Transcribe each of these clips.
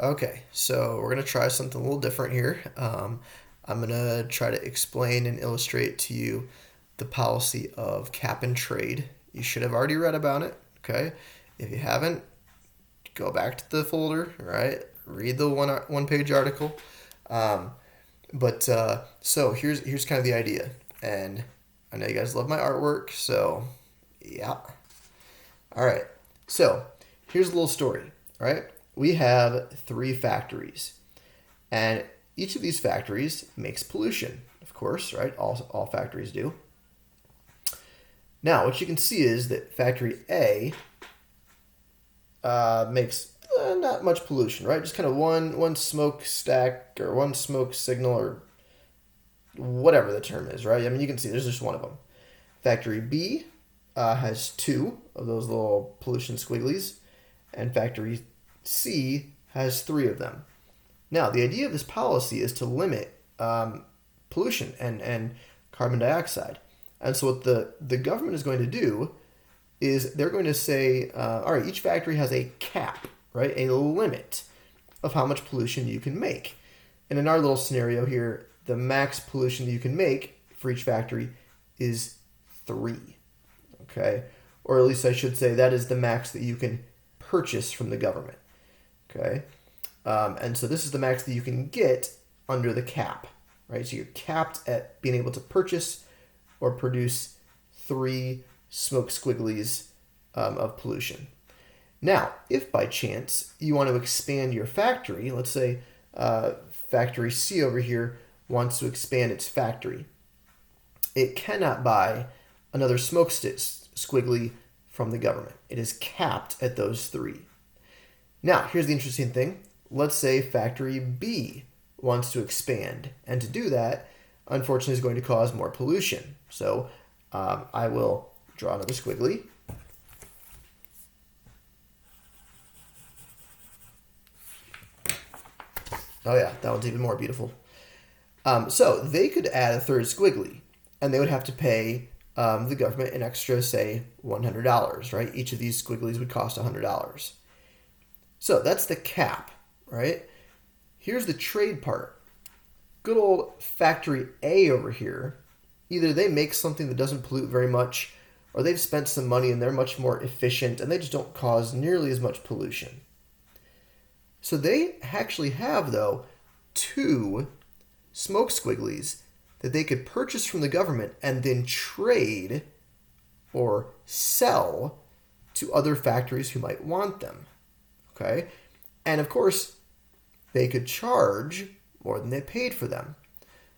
Okay, so we're going to try something a little different here. I'm going to try to explain and illustrate to you the policy of cap and trade. You should have already read about it, okay? If you haven't, go back to the folder, right? Read the one page article. Um, so here's kind of the idea, and I know you guys love my artwork, so yeah. All right. So here's a little story, right? We have three factories, and each of these factories makes pollution, of course, right? All factories do. Now, what you can see is that factory A makes not much pollution, right? Just kind of one smoke stack or one smoke signal or whatever the term is, right? I mean, you can see there's just one of them. Factory B has two of those little pollution squigglies, and factory C has three of them. Now, the idea of this policy is to limit pollution and carbon dioxide. And so, what the government is going to do is they're going to say, all right, each factory has a cap, right? A limit of how much pollution you can make. And in our little scenario here, the max pollution that you can make for each factory is 3. Okay? Or at least I should say that is the max that you can purchase from the government. Okay? And so this is the max that you can get under the cap, right? So you're capped at being able to purchase or produce 3 smoke squigglies of pollution. Now, if by chance you want to expand your factory, let's say factory C over here wants to expand its factory, it cannot buy another smoke squiggly from the government. It is capped at those 3. Now, here's the interesting thing. Let's say factory B wants to expand, and to do that, unfortunately, is going to cause more pollution. So I will draw another squiggly. Oh yeah, that one's even more beautiful. So they could add a third squiggly, and they would have to pay the government an extra, say, $100, right? Each of these squigglies would cost $100. So that's the cap, right? Here's the trade part. Good old factory A over here, either they make something that doesn't pollute very much, or they've spent some money and they're much more efficient and they just don't cause nearly as much pollution. So they actually have, though, 2 smoke squigglies that they could purchase from the government and then trade or sell to other factories who might want them. Okay? And of course, they could charge more than they paid for them.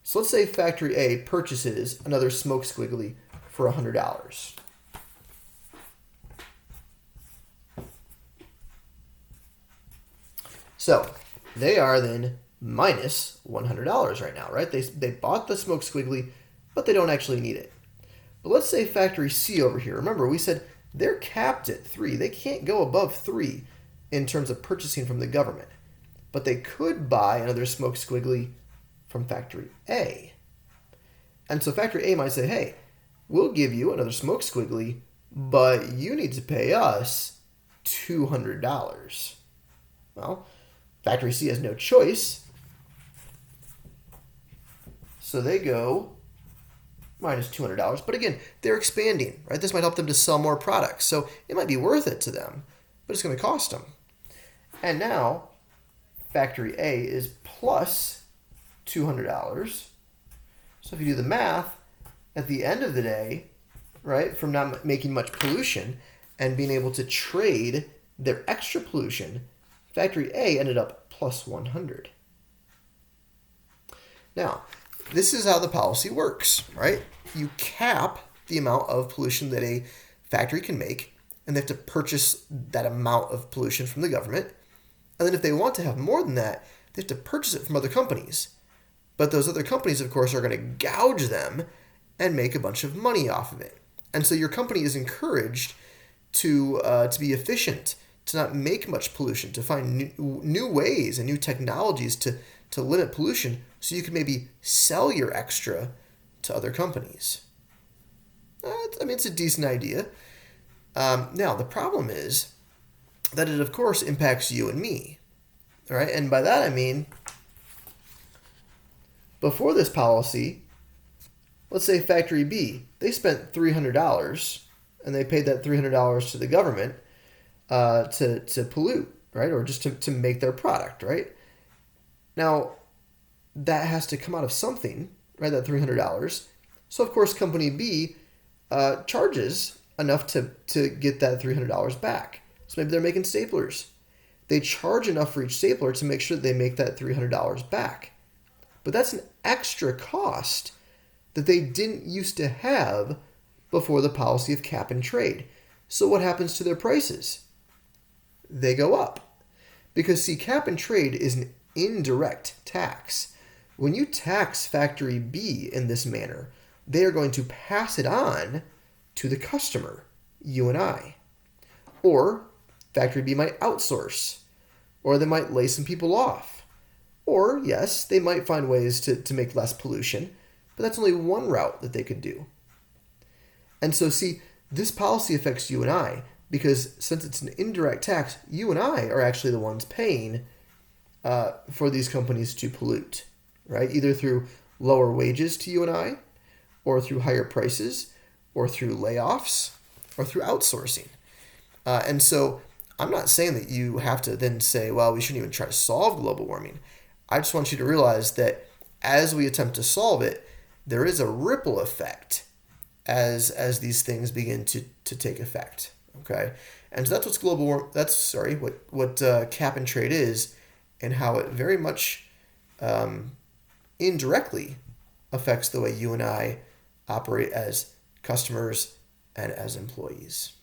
So let's say factory A purchases another smoke squiggly for $100. So they are then minus $100 right now, right? They bought the smoke squiggly, but they don't actually need it. But let's say factory C over here. Remember, we said they're capped at 3. They can't go above 3 in terms of purchasing from the government. But they could buy another smoke squiggly from factory A. And so factory A might say, hey, we'll give you another smoke squiggly, but you need to pay us $200. Well, factory C has no choice. So they go minus $200. But again, they're expanding, right? This might help them to sell more products. So it might be worth it to them, but it's going to cost them. And now factory A is plus $200. So if you do the math, at the end of the day, right, from not making much pollution and being able to trade their extra pollution, factory A ended up plus 100. Now, this is how the policy works, right? You cap the amount of pollution that a factory can make, and they have to purchase that amount of pollution from the government. And then if they want to have more than that, they have to purchase it from other companies. But those other companies, of course, are going to gouge them and make a bunch of money off of it. And so your company is encouraged to be efficient, to not make much pollution, to find new ways and new technologies to limit pollution so you can maybe sell your extra to other companies. I mean, it's a decent idea. Now, the problem is that it, of course, impacts you and me. right? And by that I mean, before this policy, let's say factory B, they spent $300 and they paid that $300 to the government to pollute, right? Or just to make their product, right? Now, that has to come out of something, right? That $300. So, of course, company B charges enough to get that $300 back. So maybe they're making staplers. They charge enough for each stapler to make sure that they make that $300 back. But that's an extra cost that they didn't used to have before the policy of cap and trade. So what happens to their prices? They go up. Because, see, cap and trade is an indirect tax. When you tax factory B in this manner, they are going to pass it on to the customer, you and I. Or factory B might outsource, or they might lay some people off. Or, yes, they might find ways to make less pollution, but that's only one route that they could do. And so, see, this policy affects you and I, because since it's an indirect tax, you and I are actually the ones paying for these companies to pollute, right? Either through lower wages to you and I, or through higher prices, or through layoffs, or through outsourcing. And so I'm not saying that you have to then say, well, we shouldn't even try to solve global warming. I just want you to realize that as we attempt to solve it, there is a ripple effect as these things begin to take effect. Okay, and so that's what's what cap and trade is, and how it very much indirectly affects the way you and I operate as customers and as employees.